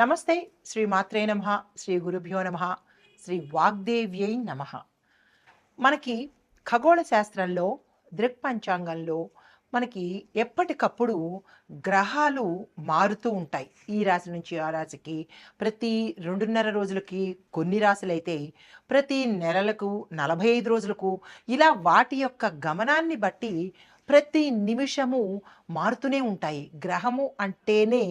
నమస్తే. శ్రీ మాత్రే నమః. శ్రీ గురుభ్యో నమః. శ్రీ వాగ్దేవ్యై నమః. మనకి ఖగోళ శాస్త్రంలో, దృక్పంచాంగంలో మనకి ఎప్పటికప్పుడు గ్రహాలు మారుతూ ఉంటాయి. ఈ రాశి నుంచి ఆ రాశికి, ప్రతి 2.5 రోజులకి కొన్ని రాశులైతే, ప్రతి నెలలకు, 45 రోజులకు ఇలా వాటి యొక్క గమనాన్ని బట్టి ప్రతి నిమిషము మారుతూనే ఉంటాయి. గ్రహము అంటేనే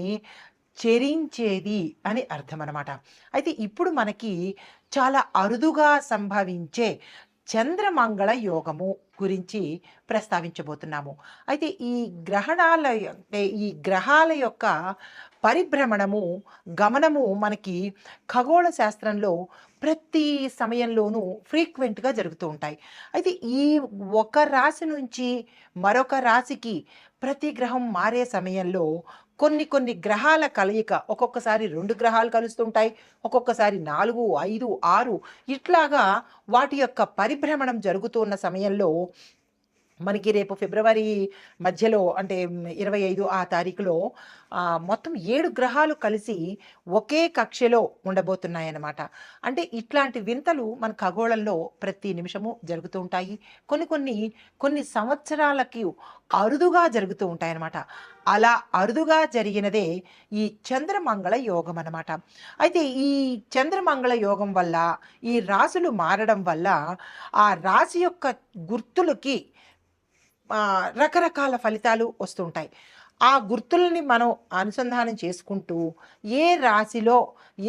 చెరించేది అని అర్థమనమాట. అయితే ఇప్పుడు మనకి చాలా అరుదుగా సంభవించే చంద్రమంగళ యోగము గురించి ప్రస్తావించబోతున్నాము. అయితే ఈ గ్రహాల యొక్క పరిభ్రమణము, గమనము మనకి ఖగోళ శాస్త్రంలో ప్రతి సమయంలోనూ ఫ్రీక్వెంట్‌గా జరుగుతూ ఉంటాయి. అయితే ఈ ఒక రాశి నుంచి మరొక రాశికి ప్రతి గ్రహం మారే సమయంలో కొన్ని కొన్ని గ్రహాల కలయిక ఒక్కొక్కసారి 2 గ్రహాలు కలుస్తుంటాయి. ఒక్కొక్కసారి 4, 5, 6 ఇట్లాగా వాటి యొక్క పరిభ్రమణం జరుగుతున్న సమయంలో మనకి రేపు ఫిబ్రవరి మధ్యలో అంటే 25 ఆ తారీఖులో మొత్తం 7 గ్రహాలు కలిసి ఒకే కక్షలో ఉండబోతున్నాయన్నమాట. అంటే ఇట్లాంటి వింతలు మన ఖగోళంలో ప్రతి నిమిషము జరుగుతూ ఉంటాయి. కొన్ని సంవత్సరాలకి అరుదుగా జరుగుతూ ఉంటాయన్నమాట. అలా అరుదుగా జరిగినదే ఈ చంద్రమంగళ యోగం అన్నమాట. అయితే ఈ చంద్రమంగళ యోగం వల్ల, ఈ రాశులు మారడం వల్ల ఆ రాశి యొక్క గుర్తులకి రకరకాల ఫలితాలు వస్తుంటాయి. ఆ గుర్తుల్ని మనం అనుసంధానం చేసుకుంటూ ఏ రాశిలో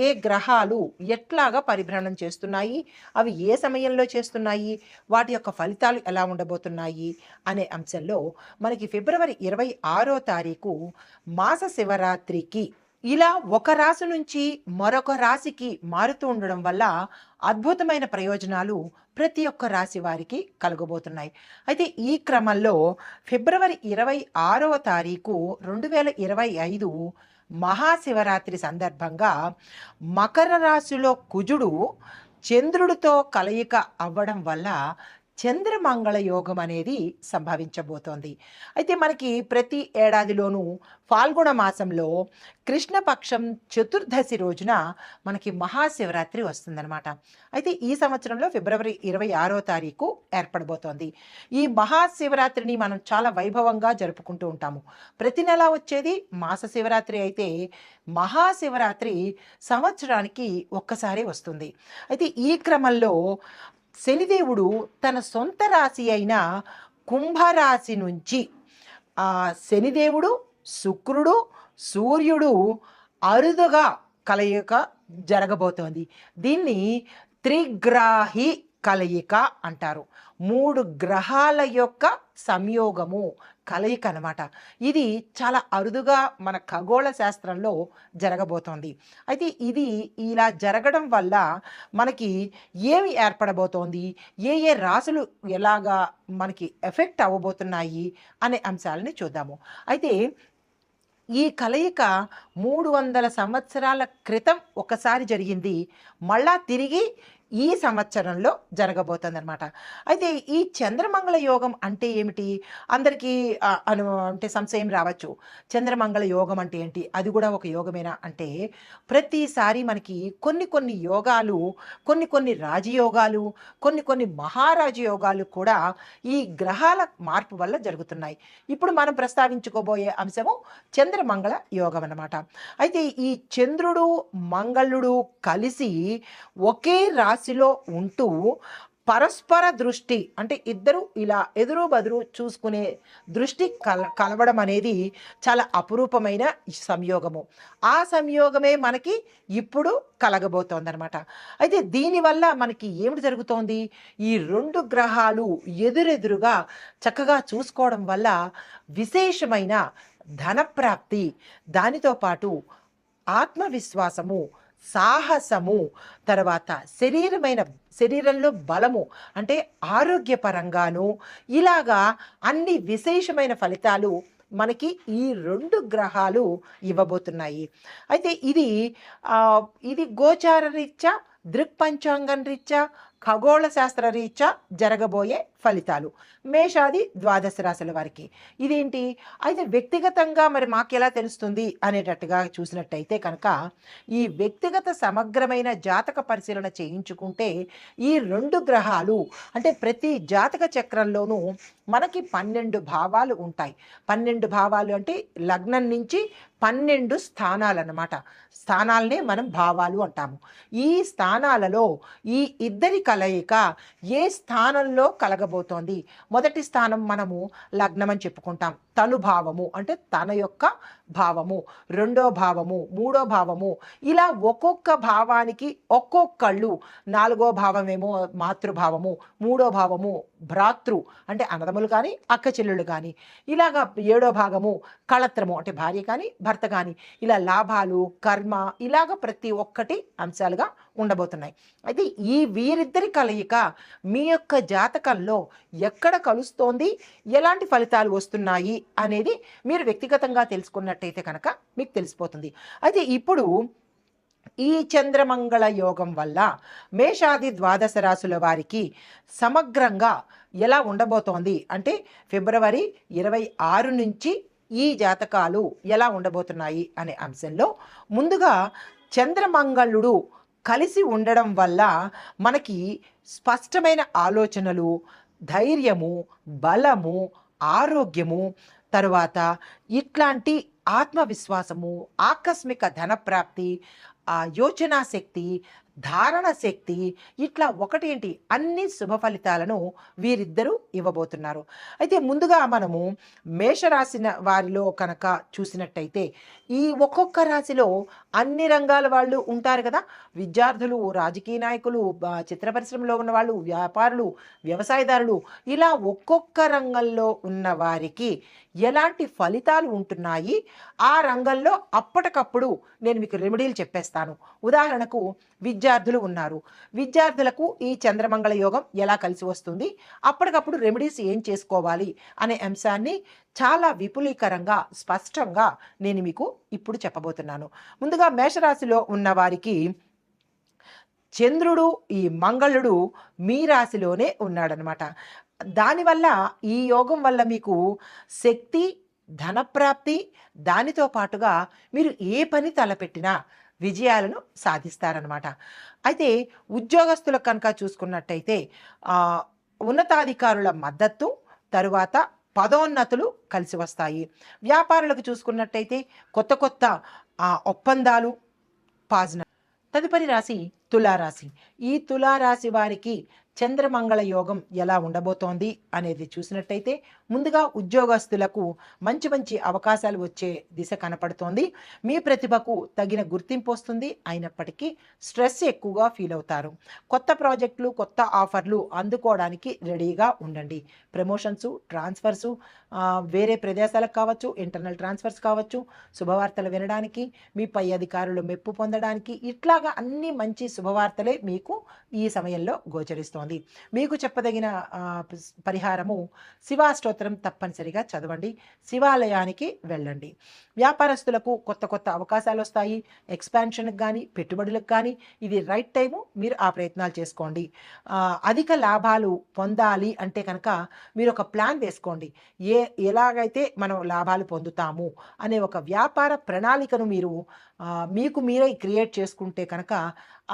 ఏ గ్రహాలు ఎట్లాగా పరిభ్రమణం చేస్తున్నాయి, అవి ఏ సమయంలో చేస్తున్నాయి, వాటి యొక్క ఫలితాలు ఎలా ఉండబోతున్నాయి అనే అంశంలో మనకి ఫిబ్రవరి 26వ తారీఖు మాస శివరాత్రికి ఇలా ఒక రాశి నుంచి మరొక రాశికి మారుతూ ఉండడం వల్ల అద్భుతమైన ప్రయోజనాలు ప్రతి ఒక్క రాశి వారికి కలగబోతున్నాయి. అయితే ఈ క్రమంలో ఫిబ్రవరి 26వ తారీఖు 2025 మహాశివరాత్రి సందర్భంగా మకర రాశిలో కుజుడు చంద్రుడితో కలయిక అవ్వడం వల్ల చంద్రమంగళ యోగం అనేది సంభవించబోతోంది. అయితే మనకి ప్రతి ఏడాదిలోనూ ఫాల్గుణ మాసంలో కృష్ణపక్షం చతుర్దశి రోజున మనకి మహాశివరాత్రి వస్తుందన్నమాట. అయితే ఈ సంవత్సరంలో ఫిబ్రవరి 26వ తారీఖు ఏర్పడబోతోంది. ఈ మహాశివరాత్రిని మనం చాలా వైభవంగా జరుపుకుంటూ ఉంటాము. ప్రతి నెల వచ్చేది మాస శివరాత్రి అయితే మహాశివరాత్రి సంవత్సరానికి ఒక్కసారి వస్తుంది. అయితే ఈ క్రమంలో శనిదేవుడు తన సొంత రాశి అయిన కుంభరాశి నుంచి శనిదేవుడు, శుక్రుడు, సూర్యుడు అరుదుగా కలయిక జరగబోతోంది. దీన్ని త్రిగ్రాహి కలయిక అంటారు. 3 గ్రహాల యొక్క సంయోగము, కలయిక అనమాట. ఇది చాలా అరుదుగా మన ఖగోళ శాస్త్రంలో జరగబోతోంది. అయితే ఇది ఇలా జరగడం వల్ల మనకి ఏమి ఏర్పడబోతోంది, ఏ ఏ రాశులు ఎలాగా మనకి ఎఫెక్ట్ అవ్వబోతున్నాయి అనే అంశాలని చూద్దాము. అయితే ఈ కలయిక 300 సంవత్సరాల క్రితం ఒకసారి జరిగింది. మళ్ళా తిరిగి ఈ సంవత్సరంలో జరగబోతుందన్నమాట. అయితే ఈ చంద్రమంగళ యోగం అంటే ఏమిటి? అందరికీ అంటే సంశయం రావచ్చు. చంద్రమంగళ యోగం అంటే ఏంటి? అది కూడా ఒక యోగమేనా అంటే, ప్రతిసారి మనకి కొన్ని యోగాలు, కొన్ని రాజయోగాలు, కొన్ని మహారాజయోగాలు కూడా ఈ గ్రహాల మార్పు వల్ల జరుగుతున్నాయి. ఇప్పుడు మనం ప్రస్తావించుకోబోయే అంశము చంద్రమంగళ యోగం అన్నమాట. అయితే ఈ చంద్రుడు, మంగళుడు కలిసి ఒకే రాశిలో ఉంటూ పరస్పర దృష్టి అంటే ఇద్దరు ఇలా ఎదురు బదురు చూసుకునే దృష్టి కలవడం అనేది చాలా అపురూపమైన సంయోగము. ఆ సంయోగమే మనకి ఇప్పుడు కలగబోతోందనమాట. అయితే దీనివల్ల మనకి ఏమిటి జరుగుతోంది? ఈ 2 గ్రహాలు ఎదురెదురుగా చక్కగా చూసుకోవడం వల్ల విశేషమైన ధనప్రాప్తి, దానితో పాటు ఆత్మవిశ్వాసము, సాహసము, తర్వాత శరీరంలో బలము అంటే ఆరోగ్యపరంగాను ఇలాగా అన్ని విశేషమైన ఫలితాలు మనకి ఈ 2 గ్రహాలు ఇవ్వబోతున్నాయి. అయితే ఇది గోచార రీత్యా, దృక్పంచాంగం రీత్యా, ఖగోళ శాస్త్ర రీత్యా జరగబోయే ఫలితాలు మేషాది ద్వాదశ రాశుల వారికి ఇదేంటి అయితే వ్యక్తిగతంగా మరి మాకెలా తెలుస్తుంది అనేటట్టుగా చూసినట్టయితే కనుక ఈ వ్యక్తిగత సమగ్రమైన జాతక పరిశీలన చేయించుకుంటే ఈ 2 గ్రహాలు అంటే ప్రతి జాతక చక్రంలోనూ మనకి 12 భావాలు ఉంటాయి. 12 భావాలు అంటే లగ్నం నుంచి 12 స్థానాలన్నమాట. స్థానాలనే మనం భావాలు అంటాము. ఈ స్థానాలలో ఈ ఇద్దరి కలయిక ఏ స్థానంలో కలగబోతోంది? మొదటి స్థానం మనము లగ్నం అని చెప్పుకుంటాం. తను భావము అంటే తన యొక్క భావము, రెండో భావము, మూడో భావము, ఇలా ఒక్కొక్క భావానికి ఒక్కొక్కళ్ళు. నాలుగో భావమేమో మాతృభావము, మూడో భావము భ్రాతృ అంటే అన్నదమ్ములు కానీ అక్క చెల్లెళ్ళు కానీ, ఇలాగా ఏడో భాగము కళత్రము అంటే భార్య కానీ భర్త కానీ, ఇలా లాభాలు కర్మ ఇలాగ ప్రతి ఒక్కటి అంశాలుగా ఉండబోతున్నాయి. అయితే ఈ వీరిద్దరి కలయిక మీ యొక్క జాతకంలో ఎక్కడ కలుస్తోంది, ఎలాంటి ఫలితాలు వస్తున్నాయి అనేది మీరు వ్యక్తిగతంగా తెలుసుకున్నట్టయితే కనుక మీకు తెలిసిపోతుంది. అయితే ఇప్పుడు ఈ చంద్రమంగళ యోగం వల్ల మేషాది ద్వాదశ రాశుల వారికి సమగ్రంగా ఎలా ఉండబోతోంది అంటే ఫిబ్రవరి 26 నుంచి ఈ జాతకాలు ఎలా ఉండబోతున్నాయి అనే అంశంలో ముందుగా చంద్రమంగళుడు కలిసి ఉండడం వల్ల మనకి స్పష్టమైన ఆలోచనలు, ధైర్యము, బలము, ఆరోగ్యము, తరువాత ఇట్లాంటి ఆత్మవిశ్వాసము, ఆకస్మిక ధనప్రాప్తి, యోచనా శక్తి, ధారణ శక్తి, ఇట్లా ఒకటేంటి అన్ని శుభ ఫలితాలను వీరిద్దరూ ఇవ్వబోతున్నారు. అయితే ముందుగా మనము మేషరాశి వారిలో కనుక చూసినట్టయితే ఈ ఒక్కొక్క రాశిలో అన్ని రంగాల వాళ్ళు ఉంటారు కదా. విద్యార్థులు, రాజకీయ నాయకులు, చిత్ర పరిశ్రమలో ఉన్న వాళ్ళు, వ్యాపారులు, వ్యవసాయదారులు, ఇలా ఒక్కొక్క రంగంలో ఉన్న వారికి ఎలాంటి ఫలితాలు ఉంటున్నాయి ఆ రంగంలో అప్పటికప్పుడు నేను మీకు రెమెడీలు చెప్పేస్తాను. ఉదాహరణకు విద్యార్థులు ఉన్నారు. విద్యార్థులకు ఈ చంద్రమంగళ యోగం ఎలా కలిసి వస్తుంది, అప్పటికప్పుడు రెమెడీస్ ఏం చేసుకోవాలి అనే అంశాన్ని చాలా విపులీకరంగా స్పష్టంగా నేను మీకు ఇప్పుడు చెప్పబోతున్నాను. ముందుగా మేషరాశిలో ఉన్న వారికి చంద్రుడు, ఈ మంగళుడు మీ రాశిలోనే ఉన్నాడనమాట. దానివల్ల ఈ యోగం వల్ల మీకు శక్తి, ధనప్రాప్తి, దానితో పాటుగా మీరు ఏ పని తలపెట్టినా విజయాలను సాధిస్తారనమాట. అయితే ఉద్యోగస్తులకు కనుక చూసుకున్నట్టయితే ఉన్నతాధికారుల మద్దతు, తరువాత పదోన్నతులు కలిసి వస్తాయి. వ్యాపారులకు చూసుకున్నట్టయితే కొత్త కొత్త ఒప్పందాలు పాజన. తదుపరి రాశి తులారాశి. ఈ తులారాశి వారికి చంద్రమంగళ యోగం ఎలా ఉండబోతోంది అనేది చూసినట్టయితే ముందుగా ఉద్యోగస్తులకు మంచి మంచి అవకాశాలు వచ్చే దిశ కనపడుతోంది. మీ ప్రతిభకు తగిన గుర్తింపు వస్తుంది. అయినప్పటికీ స్ట్రెస్ ఎక్కువగా ఫీల్ అవుతారు. కొత్త ప్రాజెక్టులు, కొత్త ఆఫర్లు అందుకోవడానికి రెడీగా ఉండండి. ప్రమోషన్సు, ట్రాన్స్ఫర్సు, వేరే ప్రదేశాలకు కావచ్చు, ఇంటర్నల్ ట్రాన్స్ఫర్స్ కావచ్చు, శుభవార్తలు వినడానికి, మీ పై అధికారులు మెప్పు పొందడానికి, ఇట్లాగా అన్ని మంచి శుభవార్తలే మీకు ఈ సమయంలో గోచరిస్తోంది. మీకు చెప్పదగిన పరిహారము శివాష్టోత్తరం తప్పనిసరిగా చదవండి. శివాలయానికి వెళ్ళండి. వ్యాపారస్తులకు కొత్త కొత్త అవకాశాలు వస్తాయి. ఎక్స్పాన్షన్కి కానీ పెట్టుబడులకు కానీ ఇది రైట్ టైము. మీరు ఆ ప్రయత్నాలు చేసుకోండి. అధిక లాభాలు పొందాలి అంటే కనుక మీరు ఒక ప్లాన్ వేసుకోండి. ఎలాగైతే మనం లాభాలు పొందుతాము అనే ఒక వ్యాపార ప్రణాళికను మీరు మీకు మీరే క్రియేట్ చేసుకుంటే కనుక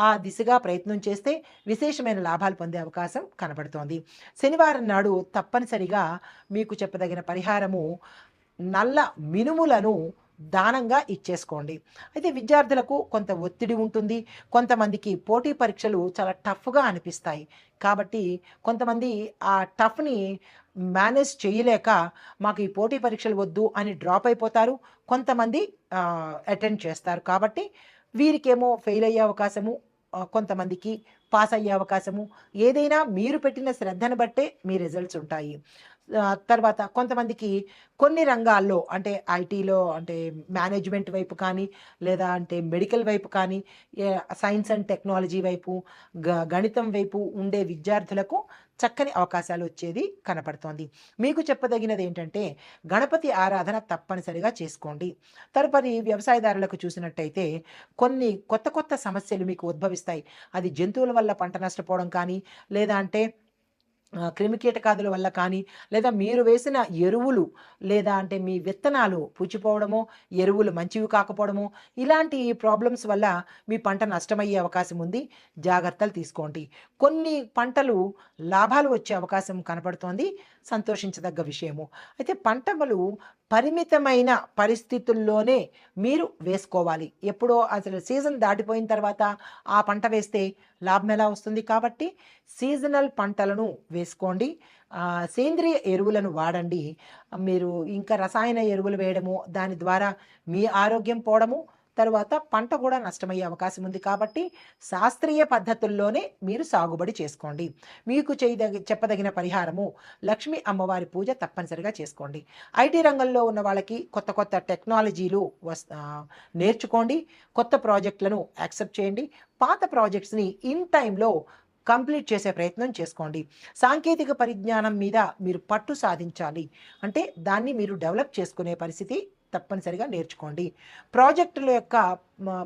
ఆ దిశగా ప్రయత్నం చేస్తే విశేషమైన లాభాలు పొందే అవకాశం కనబడుతోంది. శనివారం నాడు తప్పనిసరిగా మీకు చెప్పదగిన పరిహారము నల్ల మినుములను దానంగా ఇచ్చేసుకోండి. అయితే విద్యార్థులకు కొంత ఒత్తిడి ఉంటుంది. కొంతమందికి పోటీ పరీక్షలు చాలా టఫ్గా అనిపిస్తాయి. కాబట్టి కొంతమంది ఆ టఫ్ని మేనేజ్ చేయలేక మాకు ఈ పోటీ పరీక్షలు వద్దు అని డ్రాప్ అయిపోతారు. కొంతమంది అటెండ్ చేస్తారు. కాబట్టి వీరికేమో ఫెయిల్ అయ్యే అవకాశము, కొంతమందికి పాస్ అయ్యే అవకాశము. ఏదైనా మీరు పెట్టిన శ్రద్ధను బట్టే మీ రిజల్ట్స్ ఉంటాయి. తర్వాత కొంతమందికి కొన్ని రంగాల్లో అంటే ఐటీలో అంటే మేనేజ్మెంట్ వైపు కానీ, లేదా అంటే మెడికల్ వైపు కానీ, సైన్స్ అండ్ టెక్నాలజీ వైపు, గణితం వైపు ఉండే విద్యార్థులకు చక్కని అవకాశాలు వచ్చేది కనపడుతోంది. మీకు చెప్పదగినది ఏంటంటే గణపతి ఆరాధన తప్పనిసరిగా చేసుకోండి. తదుపరి వ్యవసాయదారులకు చూసినట్టయితే కొన్ని కొత్త కొత్త సమస్యలు మీకు ఉద్భవిస్తాయి. అది జంతువుల వల్ల పంట నష్టపోవడం కానీ, లేదా అంటే క్రిమికీటకాదుల వల్ల కానీ, లేదా మీరు వేసిన ఎరువులు, లేదా అంటే మీ విత్తనాలు పుచ్చిపోవడమో, ఎరువులు మంచివి కాకపోవడమో, ఇలాంటి ప్రాబ్లమ్స్ వల్ల మీ పంట నష్టమయ్యే అవకాశం ఉంది. జాగ్రత్తలు తీసుకోండి. కొన్ని పంటలు లాభాలు వచ్చే అవకాశం కనపడుతోంది. సంతోషించదగ్గ విషయము. అయితే పంటలు పరిమితమైన పరిస్థితుల్లోనే మీరు వేసుకోవాలి. ఎప్పుడో అసలు సీజన్ దాటిపోయిన తర్వాత ఆ పంట వేస్తే లాభం ఎలా వస్తుంది? కాబట్టి సీజనల్ పంటలను వేసుకోండి. సేంద్రియ ఎరువులను వాడండి. మీరు ఇంకా రసాయన ఎరువులు వేయడము, దాని ద్వారా మీ ఆరోగ్యం పోవడము, తరువాత పంట కూడా నష్టమయ్యే అవకాశం ఉంది. కాబట్టి శాస్త్రీయ పద్ధతుల్లోనే మీరు సాగుబడి చేసుకోండి. మీకు చెప్పదగిన పరిహారము లక్ష్మీ అమ్మవారి పూజ తప్పనిసరిగా చేసుకోండి. ఐటీ రంగంలో ఉన్న వాళ్ళకి కొత్త కొత్త టెక్నాలజీలు నేర్చుకోండి. కొత్త ప్రాజెక్టులను యాక్సెప్ట్ చేయండి. పాత ప్రాజెక్ట్స్ని ఇన్ టైంలో కంప్లీట్ చేసే ప్రయత్నం చేసుకోండి. సాంకేతిక పరిజ్ఞానం మీద మీరు పట్టు సాధించాలి. అంటే దాన్ని మీరు డెవలప్ చేసుకునే పరిస్థితి తప్పనిసరిగా నేర్చుకోండి. ప్రాజెక్టుల యొక్క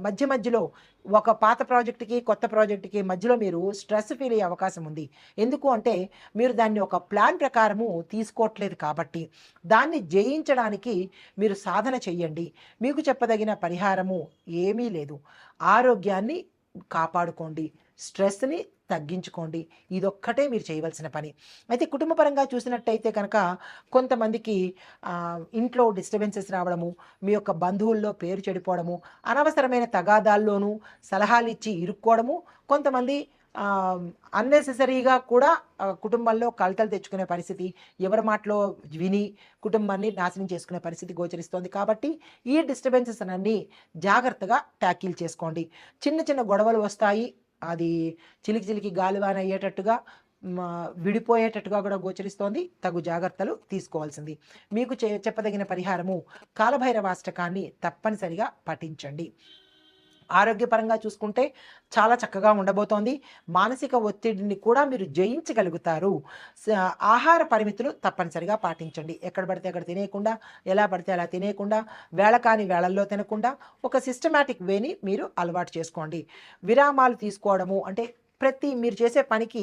మధ్య మధ్యలో ఒక పాత ప్రాజెక్టుకి కొత్త ప్రాజెక్టుకి మధ్యలో మీరు స్ట్రెస్ ఫీల్ అయ్యే అవకాశం ఉంది. ఎందుకు అంటే మీరు దాన్ని ఒక ప్లాన్ ప్రకారము తీసుకోవట్లేదు. కాబట్టి దాన్ని జయించడానికి మీరు సాధన చెయ్యండి. మీకు చెప్పదగిన పరిహారము ఏమీ లేదు. ఆరోగ్యాన్ని కాపాడుకోండి, స్ట్రెస్ని తగ్గించుకోండి. ఇదొక్కటే మీరు చేయవలసిన పని. అయితే కుటుంబపరంగా చూసినట్టయితే కనుక కొంతమందికి ఇంట్లో డిస్టర్బెన్సెస్ రావడము, మీ యొక్క బంధువుల్లో పేరు చెడిపోవడము, అనవసరమైన తగాదాల్లోనూ సలహాలు ఇచ్చి ఇరుక్కోవడము, కొంతమంది అన్నెసెసరీగా కూడా కుటుంబంలో కలతలు తెచ్చుకునే పరిస్థితి, ఎవరి మాటలో విని కుటుంబాన్ని నాశనం చేసుకునే పరిస్థితి గోచరిస్తోంది. కాబట్టి ఈ డిస్టర్బెన్సెస్ అన్నీ జాగ్రత్తగా ట్యాకిల్ చేసుకోండి. చిన్న చిన్న గొడవలు వస్తాయి. అది చిలికి చిలికి గాలివాన అయ్యేటట్టుగా విడిపోయేటట్టుగా కూడా గోచరిస్తోంది. తగు జాగ్రత్తలు తీసుకోవాల్సింది. మీకు చెప్పదగిన పరిహారము కాలభైరవాష్టకాన్ని తప్పనిసరిగా పఠించండి. ఆరోగ్యపరంగా చూసుకుంటే చాలా చక్కగా ఉండబోతోంది. మానసిక ఒత్తిడిని కూడా మీరు జయించగలుగుతారు. ఆహార పరిమితులు తప్పనిసరిగా పాటించండి. ఎక్కడ పడితే అక్కడ తినేయకుండా, ఎలా పడితే అలా తినేయకుండా, వేళ కాని వేళల్లో తినకుండా ఒక సిస్టమాటిక్ వేని మీరు అలవాటు చేసుకోండి. విరామాలు తీసుకోవడము అంటే మీరు చేసే పనికి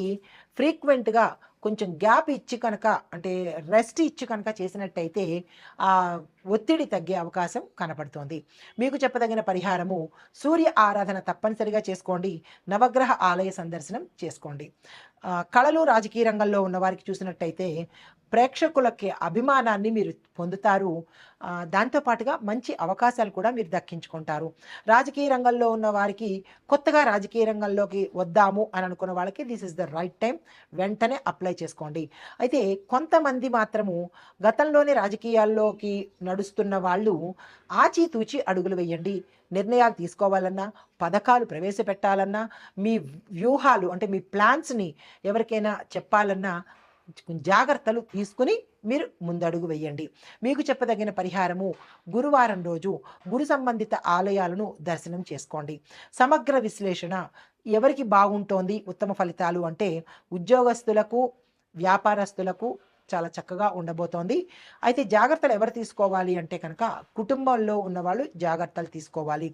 ఫ్రీక్వెంట్గా కొంచెం గ్యాప్ ఇచ్చి కనుక, అంటే రెస్ట్ ఇచ్చి కనుక చేసినట్టయితే ఆ ఒత్తిడి తగ్గే అవకాశం కనపడుతోంది. మీకు చెప్పదగిన పరిహారము సూర్య ఆరాధన తప్పనిసరిగా చేసుకోండి. నవగ్రహ ఆలయ సందర్శనం చేసుకోండి. కళలు రాజకీయ రంగంలో ఉన్న వారికి చూసినట్టయితే ప్రేక్షకులకి అభిమానాన్ని మీరు పొందుతారు. దాంతోపాటుగా మంచి అవకాశాలు కూడా మీరు దక్కించుకుంటారు. రాజకీయ రంగంలో ఉన్న వారికి, కొత్తగా రాజకీయ రంగంలోకి వద్దాము అని అనుకున్న వాళ్ళకి this is the right time. వెంటనే అప్లై చేసుకోండి. అయితే కొంతమంది మాత్రము గతంలోనే రాజకీయాల్లోకి నడుస్తున్న వాళ్ళు ఆచితూచి అడుగులు వేయండి. నిర్ణయాలు తీసుకోవాలన్నా, పథకాలు ప్రవేశపెట్టాలన్నా, మీ వ్యూహాలు అంటే మీ ప్లాన్స్ని ఎవరికైనా చెప్పాలన్నా జాగ్రత్తలు తీసుకుని మీరు ముందడుగు వేయండి. మీకు చెప్పదగిన పరిహారము గురువారం రోజు గురు సంబంధిత ఆలయాలను దర్శనం చేసుకోండి. సమగ్ర విశ్లేషణ ఎవరికి బాగుంటోంది ఉత్తమ ఫలితాలు అంటే ఉద్యోగస్తులకు, వ్యాపారస్తులకు చాలా చక్కగా ఉండబోతోంది. అయితే జాగ్రత్తలు ఎవరు తీసుకోవాలి అంటే కనుక కుటుంబంలో ఉన్నవాళ్ళు జాగ్రత్తలు తీసుకోవాలి.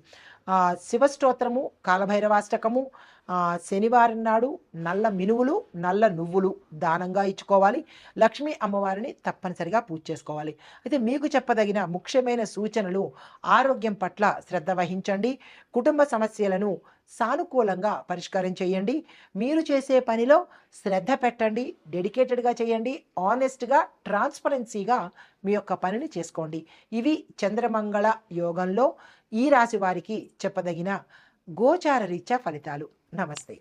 శివస్తోత్రము, కాలభైరవాష్టకము, శనివారం నాడు నల్ల మినువులు, నల్ల నువ్వులు దానంగా ఇచ్చుకోవాలి. లక్ష్మీ అమ్మవారిని తప్పనిసరిగా పూజ చేసుకోవాలి. అయితే మీకు చెప్పదగిన ముఖ్యమైన సూచనలు ఆరోగ్యం పట్ల శ్రద్ధ వహించండి. కుటుంబ సమస్యలను సానుకూలంగా పరిష్కారం చేయండి. మీరు చేసే పనిలో శ్రద్ధ పెట్టండి, డెడికేటెడ్గా చేయండి, ఆనెస్ట్గా, ట్రాన్స్పరెన్సీగా మీ యొక్క పనిని చేసుకోండి. ఇవి చంద్రమంగళ యోగంలో ఈ రాశి వారికి చెప్పదగిన గోచార రీత్యా ఫలితాలు. నమస్తే.